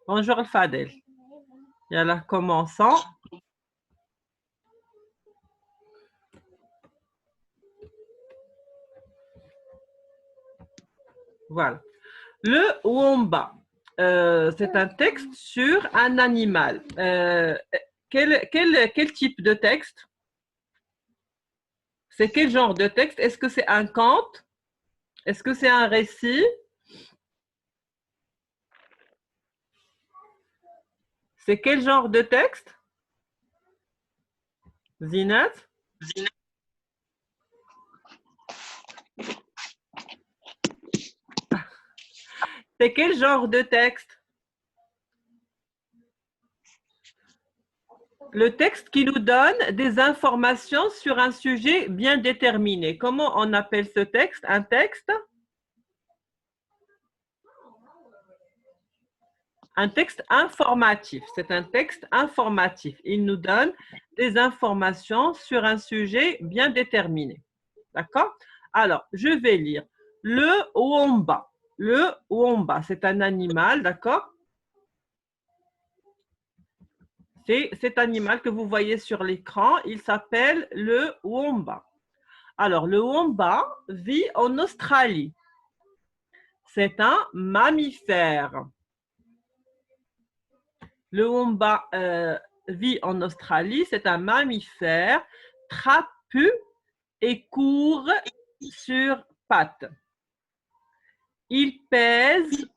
Bonjour Al-Fadel. Yalla, commençons. Voilà. Le womba, c'est un texte sur un animal. Quel type de texte? C'est quel genre de texte? Est-ce que c'est un conte? Est-ce que c'est un récit? C'est quel genre de texte? Zinat? C'est quel genre de texte? Le texte qui nous donne des informations sur un sujet bien déterminé. Comment on appelle ce texte? Un texte? Un texte informatif. C'est un texte informatif. Il nous donne des informations sur un sujet bien déterminé. D'accord? Alors, je vais lire. Le womba. Le womba, c'est un animal, d'accord? C'est cet animal que vous voyez sur l'écran. Il s'appelle le womba. Alors, le womba vit en Australie. C'est un mammifère. Le womba vit en Australie. C'est un mammifère trapu et court sur pattes. Il pèse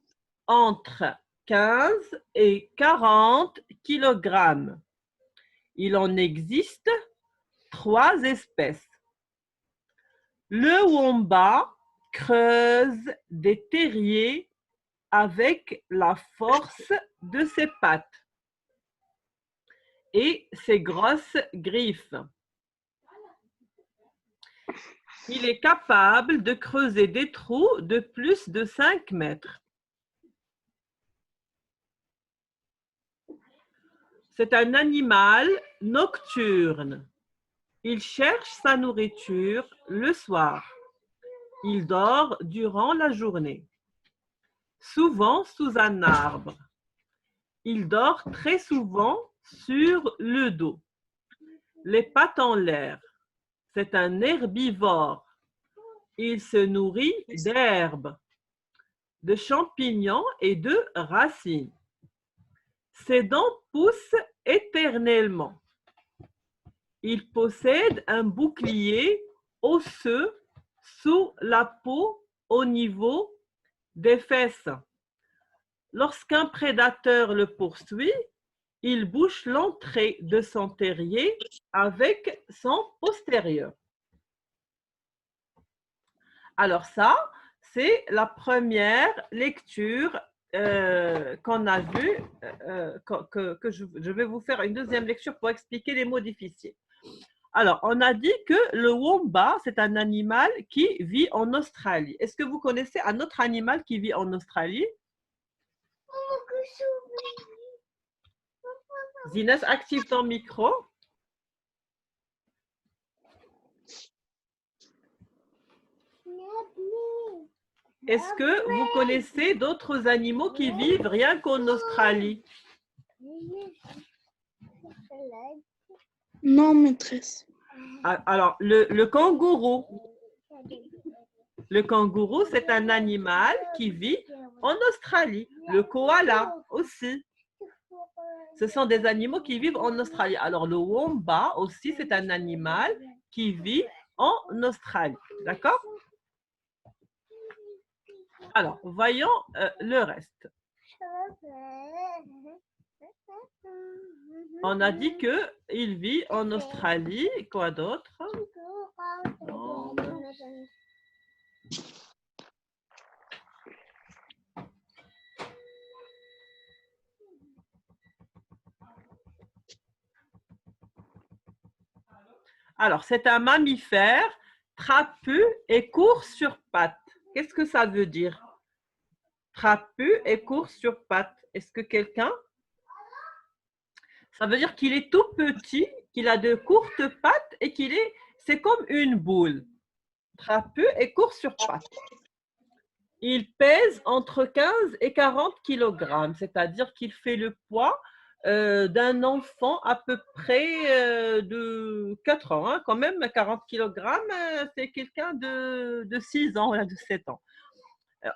entre 15 et 40 kg. Il en existe 3 espèces. Le womba creuse des terriers avec la force de ses pattes et ses grosses griffes. Il est capable de creuser des trous de plus de 5 mètres. C'est un animal nocturne. Il cherche sa nourriture le soir. Il dort durant la journée, souvent sous un arbre. Il dort très souvent sur le dos, les pattes en l'air. C'est un herbivore. Il se nourrit d'herbes, de champignons et de racines. Ses dents poussent éternellement. Il possède un bouclier osseux sous la peau au niveau des fesses. Lorsqu'un prédateur le poursuit, il bouche l'entrée de son terrier avec son postérieur. Alors ça, c'est la première lecture qu'on a vue, que je vais vous faire une deuxième lecture pour expliquer les mots difficiles. Alors, on a dit que le womba, c'est un animal qui vit en Australie. Est-ce que vous connaissez un autre animal qui vit en Australie? Zines, active ton micro. Est-ce que vous connaissez d'autres animaux qui vivent rien qu'en Australie? Non, maîtresse. Alors, le kangourou. Le kangourou, c'est un animal qui vit en Australie. Le koala aussi. Ce sont des animaux qui vivent en Australie. Alors, le womba aussi, c'est un animal qui vit en Australie. D'accord? Alors, voyons le reste. On a dit qu'il vit en Australie. Quoi d'autre? Alors, c'est un mammifère trapu et court sur pattes. Qu'est-ce que ça veut dire? Trapu et court sur pattes. Est-ce que quelqu'un? Ça veut dire qu'il est tout petit, qu'il a de courtes pattes et c'est comme une boule. Trapu et court sur pattes. Il pèse entre 15 et 40 kg, c'est-à-dire qu'il fait le poids d'un enfant à peu près de 4 ans. Hein, quand même, 40 kg, c'est quelqu'un de 6 ans, voilà, de 7 ans.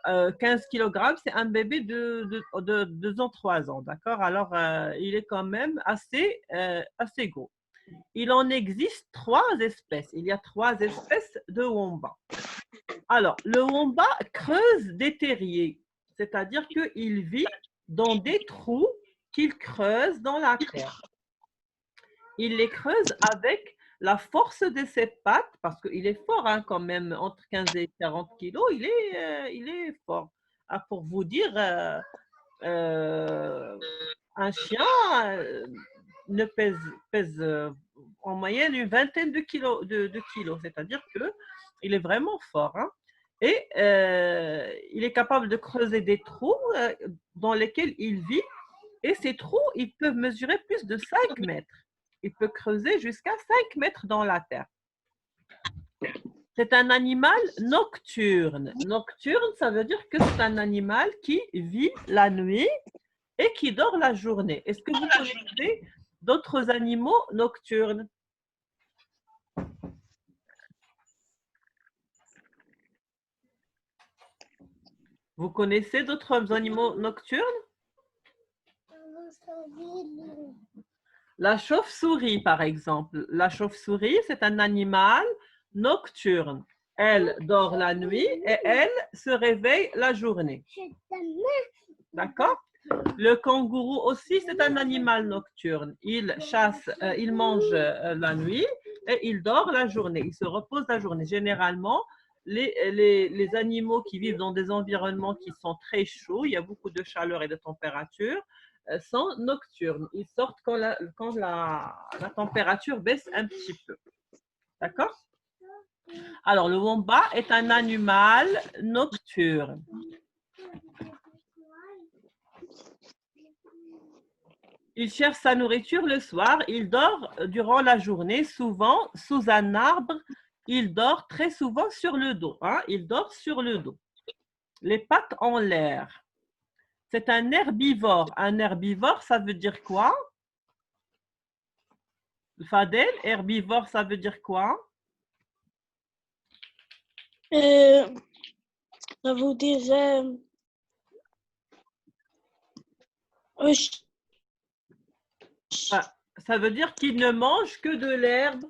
15 kg, c'est un bébé de 2 ans, 3 ans, d'accord? Alors, il est quand même assez gros. Il en existe 3 espèces. Il y a 3 espèces de wombat. Alors, le wombat creuse des terriers, c'est-à-dire qu'il vit dans des trous qu'il creuse dans la terre. Il les creuse avec la force de ses pattes, parce qu'il est fort hein, quand même, entre 15 et 40 kilos, il est fort. Ah, pour vous dire, un chien ne pèse en moyenne une vingtaine de kilos, c'est-à-dire qu'il est vraiment fort. Hein. Et il est capable de creuser des trous dans lesquels il vit. Et ces trous, ils peuvent mesurer plus de 5 mètres. Il peut creuser jusqu'à 5 mètres dans la terre. C'est un animal nocturne. Nocturne, ça veut dire que c'est un animal qui vit la nuit et qui dort la journée. Est-ce que vous connaissez d'autres animaux nocturnes? Vous connaissez d'autres animaux nocturnes? La chauve-souris, par exemple. La chauve-souris, c'est un animal nocturne. Elle dort la nuit et elle se réveille la journée. D'accord? Le kangourou aussi, c'est un animal nocturne. Il chasse, il mange la nuit et il dort la journée. Il se repose la journée. Généralement, les animaux qui vivent dans des environnements qui sont très chauds, il y a beaucoup de chaleur et de température, sont nocturnes. Ils sortent quand la température baisse un petit peu. D'accord? Alors, le wombat est un animal nocturne. Il cherche sa nourriture le soir. Il dort durant la journée, souvent sous un arbre. Il dort très souvent sur le dos. Hein? Il dort sur le dos. Les pattes en l'air. C'est un herbivore. Un herbivore, ça veut dire quoi? Fadel, herbivore, ça veut dire quoi? Ça veut dire Ça veut dire qu'il ne mange que de l'herbe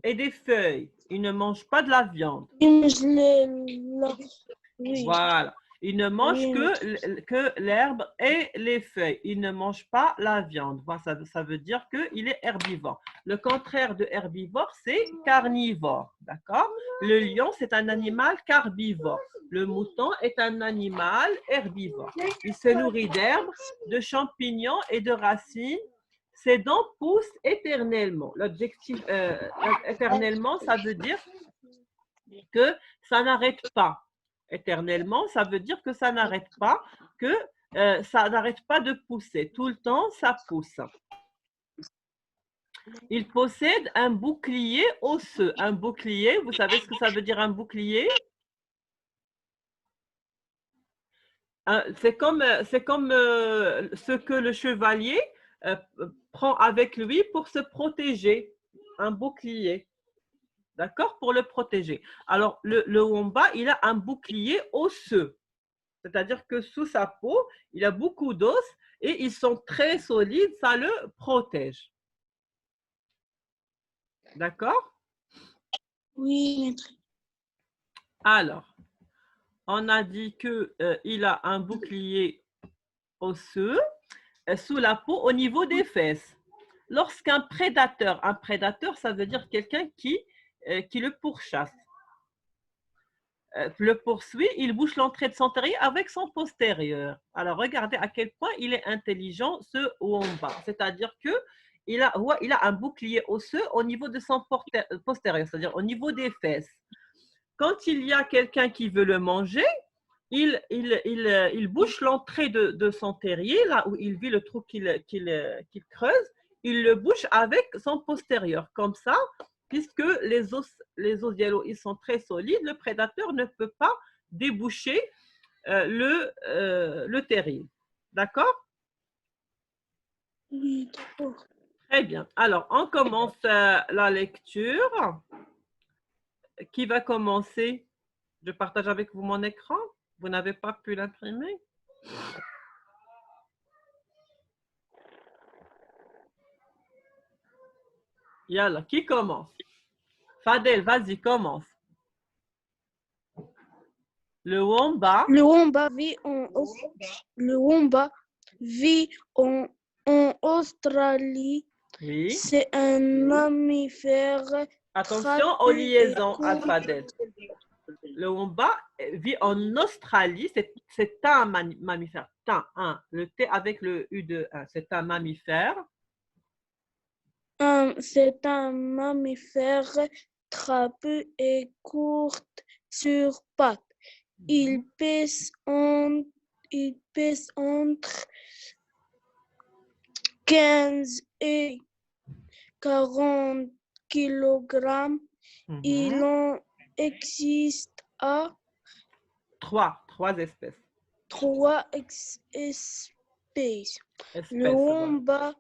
et des feuilles. Il ne mange pas de la viande. oui. Voilà. Il ne mange que l'herbe et les feuilles. Il ne mange pas la viande. Voilà, ça veut dire qu'il est herbivore. Le contraire de herbivore, c'est carnivore. D'accord? Le lion, c'est un animal carbivore. Le mouton est un animal herbivore. Il se nourrit d'herbes, de champignons et de racines. Ses dents poussent éternellement. L'objectif éternellement, ça veut dire que ça n'arrête pas. Éternellement, ça veut dire que ça n'arrête pas, que ça n'arrête pas de pousser. Tout le temps, ça pousse. Il possède un bouclier osseux. Un bouclier, vous savez ce que ça veut dire un bouclier? C'est comme ce que le chevalier prend avec lui pour se protéger. Un bouclier. D'accord? Pour le protéger. Alors, le wombat, il a un bouclier osseux. C'est-à-dire que sous sa peau, il a beaucoup d'os et ils sont très solides, ça le protège. D'accord? Oui. Alors, on a dit qu'il a un bouclier osseux sous la peau au niveau des fesses. Lorsqu'un prédateur, ça veut dire quelqu'un qui le pourchasse, le poursuit, il bouche l'entrée de son terrier avec son postérieur. Alors, regardez à quel point il est intelligent, ce wombat. C'est-à-dire qu'il a un bouclier osseux au niveau de son postérieur, c'est-à-dire au niveau des fesses. Quand il y a quelqu'un qui veut le manger, il bouche l'entrée de son terrier, là où il vit le trou qu'il creuse, il le bouche avec son postérieur. Comme ça, puisque les os yellow, ils sont très solides, le prédateur ne peut pas déboucher le terrier. D'accord? Oui, d'accord. Très bien. Alors, on commence la lecture. Qui va commencer? Je partage avec vous mon écran. Vous n'avez pas pu l'imprimer? Yalla, qui commence? Fadel, vas-y, commence. Le womba. Le womba vit en, le womba vit en Australie. Oui. C'est un mammifère Attention aux trapu et liaisons, court. Alphabet. Le womba vit en Australie. C'est un mammifère. Le T avec le U de 1. C'est un mammifère. C'est un mammifère trapu et court sur pattes. Il pèse entre 15 et 40 kg. Il en existe à Trois espèces. 3 espèces. Le Voilà. womba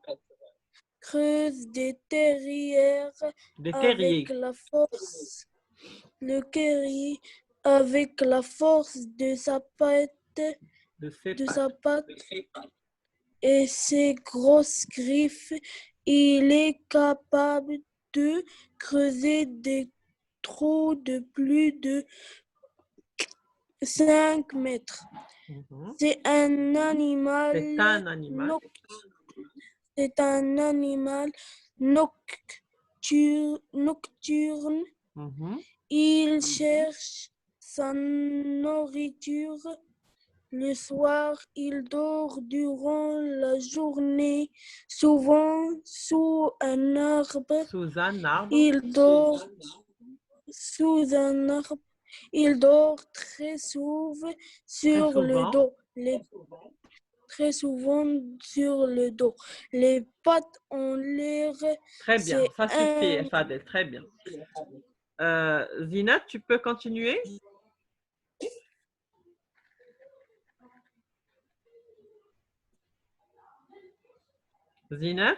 creuse des terriers Des avec terriers. la force. Le terrier avec la force de sa patte, et ses grosses griffes, il est capable de creuser des trous de plus de 5 mètres. C'est un animal C'est un animal. C'est un animal nocturne. Il cherche sa nourriture le soir. Il dort durant la journée, souvent sous un arbre. Sous un arbre. Il dort sous un arbre. Il dort très souvent sur le dos. Très souvent sur le dos. Les pattes ont l'air. Très bien, ça suffit, Fadel, très bien. Zina, tu peux continuer? Zina?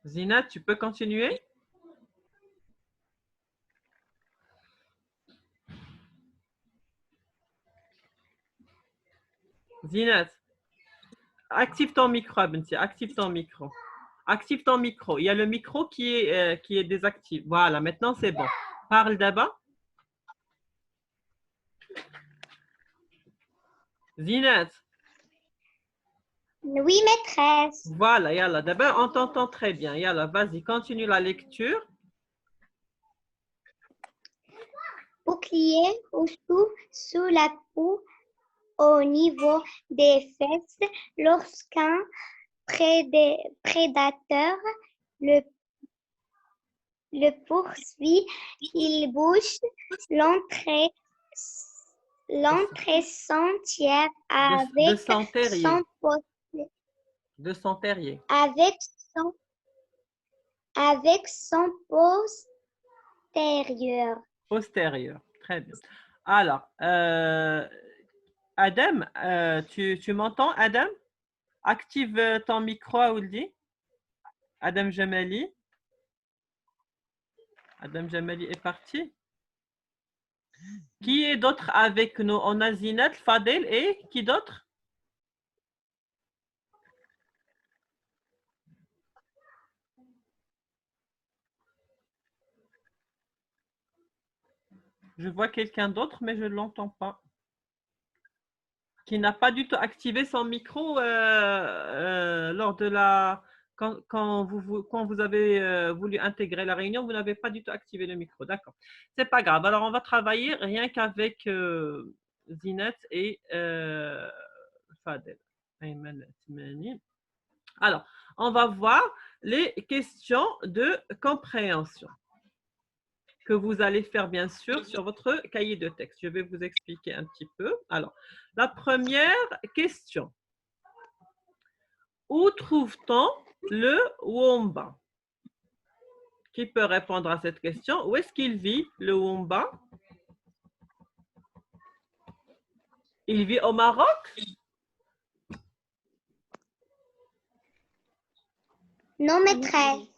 Zina, tu peux continuer? Zinat, active ton micro, Abenti, active ton micro. Active ton micro. Il y a le micro qui est désactivé. Voilà, maintenant c'est bon. Parle d'abord. Zinat. Oui, maîtresse. Voilà, yalla. D'abord, on t'entend très bien. Yalla, vas-y, continue la lecture. Bouclier sous la peau au niveau des fesses. Lorsqu'un prédateur le poursuit, il bouche l'entrée sentière avec son terrier. De son terrier. Avec son postérieur. Postérieur, très bien. Alors, Adam, tu m'entends, Adam? Active ton micro, Aouldi. Adam Jamali. Adam Jamali est parti. Qui est d'autre avec nous? On a Zinat, Fadel et qui d'autre? Je vois quelqu'un d'autre, mais je ne l'entends pas. Qui n'a pas du tout activé son micro lors de la... Quand vous avez voulu intégrer la réunion, vous n'avez pas du tout activé le micro. D'accord. C'est pas grave. Alors, on va travailler rien qu'avec Zinat et Fadel. Alors, on va voir les questions de compréhension que vous allez faire bien sûr sur votre cahier de texte. Je vais vous expliquer un petit peu. Alors, la première question. Où trouve-t-on le womba? Qui peut répondre à cette question? Où est-ce qu'il vit, le Womba? Il vit au Maroc? Non, maîtresse.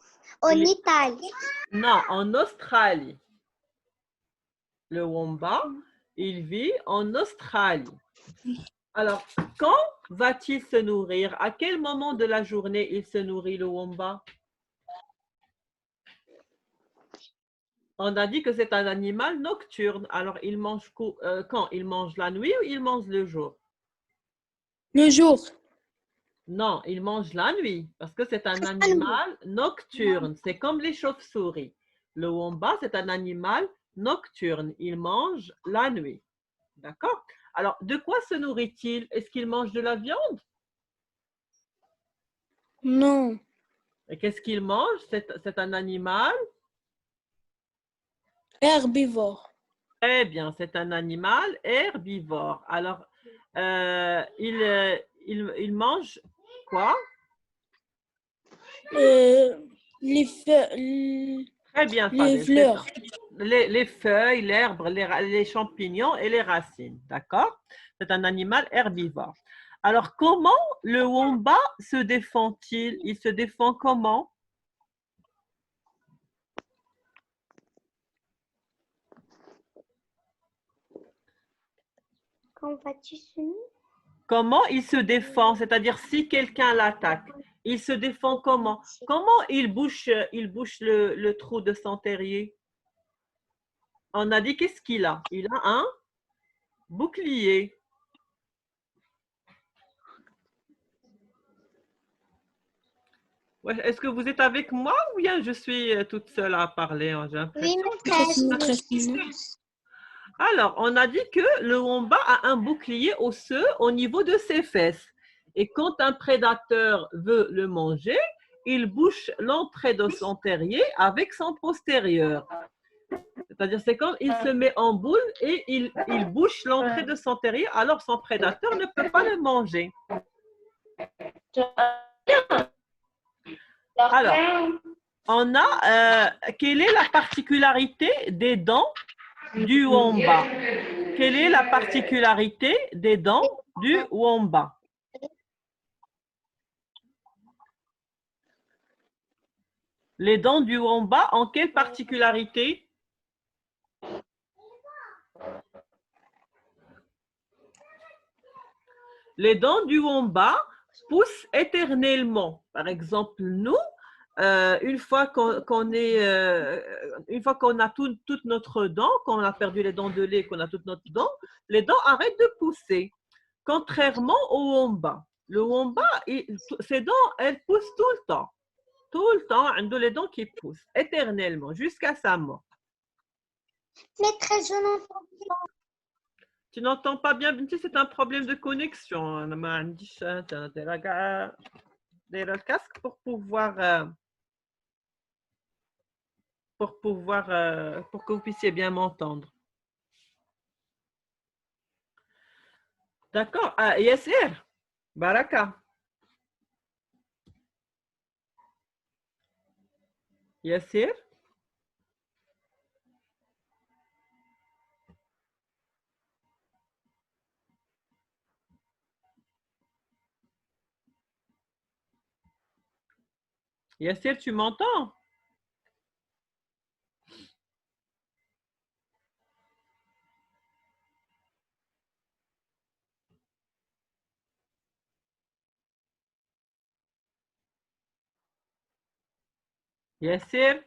En Il- Italie. Non, en Australie. Le Womba, il vit en Australie. Alors, quand va-t-il se nourrir? À quel moment de la journée il se nourrit, le Womba? On a dit que c'est un animal nocturne. Alors, il mange quand? Il mange la nuit ou il mange le jour? Le jour. Non, il mange la nuit parce que c'est un animal nocturne. C'est comme les chauves-souris. Le womba, c'est un animal nocturne. Il mange la nuit. D'accord? Alors, de quoi se nourrit-il? Est-ce qu'il mange de la viande? Non. Et qu'est-ce qu'il mange? C'est un animal? Herbivore. Eh bien, c'est un animal herbivore. Alors, il mange quoi? Les feuilles. Très bien, Les Fadel, c'est ça. fleurs. Les feuilles, l'herbe, les champignons et les racines. D'accord? C'est un animal herbivore. Alors, comment le womba se défend-il? Il se défend comment? Quand vas-tu soumis? Comment il se défend? C'est-à-dire, si quelqu'un l'attaque, il se défend comment? Comment il bouche le trou de son terrier? On a dit qu'est-ce qu'il a? Il a un bouclier. Ouais, est-ce que vous êtes avec moi ou bien je suis toute seule à parler? J'ai Oui, l'impression. maîtresse. Alors, on a dit que le womba a un bouclier osseux au niveau de ses fesses. Et quand un prédateur veut le manger, il bouche l'entrée de son terrier avec son postérieur. C'est-à-dire, c'est quand il se met en boule et il bouche l'entrée de son terrier, alors son prédateur ne peut pas le manger. Alors, on a, quelle est la particularité des dents du womba? Quelle est la particularité des dents du womba? Les dents du womba ont quelle particularité? Les dents du womba poussent éternellement. Par exemple, nous, une fois qu'on a toute notre dent, qu'on a perdu les dents de lait, qu'on a toute notre dent, les dents arrêtent de pousser. Contrairement au womba. Le womba, ses dents, elles poussent tout le temps. Tout le temps, il a les dents qui poussent éternellement jusqu'à sa mort. Maîtresse, je n'entends pas. Tu n'entends pas bien, Binti, c'est un problème de connexion. أنا ما عنديش دايرة الكاسك pour que vous puissiez bien m'entendre. D'accord. Ah, Yassir, Baraka. Yassir. Yassir, tu m'entends? Yassir,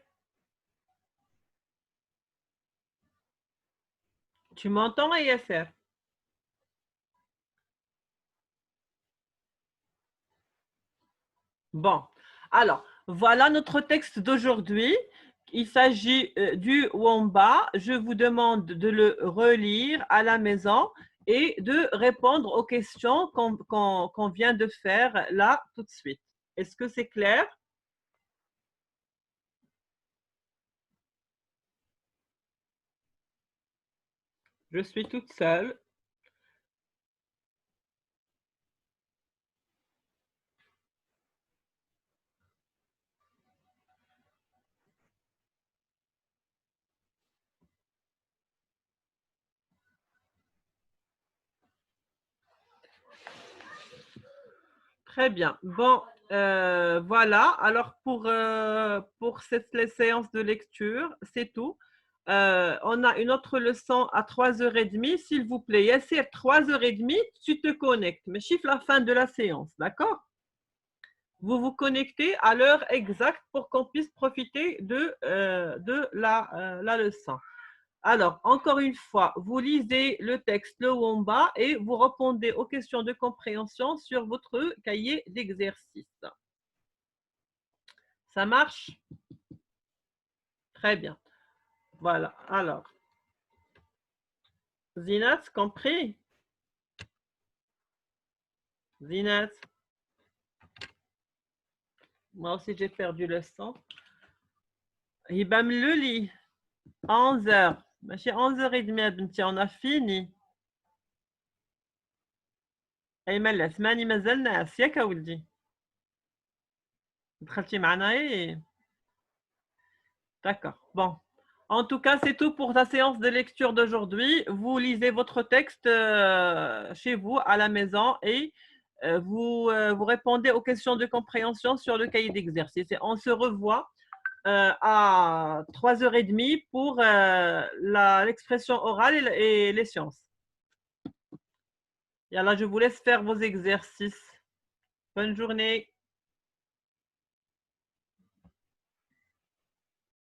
tu m'entends, Yassir? Bon, alors, voilà notre texte d'aujourd'hui. Il s'agit du womba. Je vous demande de le relire à la maison et de répondre aux questions qu'on vient de faire là tout de suite. Est-ce que c'est clair? Je suis toute seule. Très bien. Bon, voilà. Alors, pour les séances de lecture, c'est tout. On a une autre leçon à 3h30, s'il vous plaît. Yassir, 3h30, tu te connectes. Mais chiffre la fin de la séance, d'accord? Vous vous connectez à l'heure exacte pour qu'on puisse profiter de la leçon. Alors, encore une fois, vous lisez le texte le haut en bas et vous répondez aux questions de compréhension sur votre cahier d'exercice. Ça marche? Très bien. Voilà. Alors, Zinat, compris? Zinat? Moi aussi, j'ai perdu le son. Hibam le lit. 11h. ماشي 11h30 on a fini. أيمن العثماني مازال ناعس ياك أولدي؟ دخلتي معنا إيه؟ D'accord. Bon. En tout cas, c'est tout pour ta séance de lecture d'aujourd'hui. Vous lisez votre texte chez vous, à la maison, et vous répondez aux questions de compréhension sur le cahier d'exercice. Et on se revoit à 3h30 pour l'expression orale et les sciences. Et là, je vous laisse faire vos exercices. Bonne journée.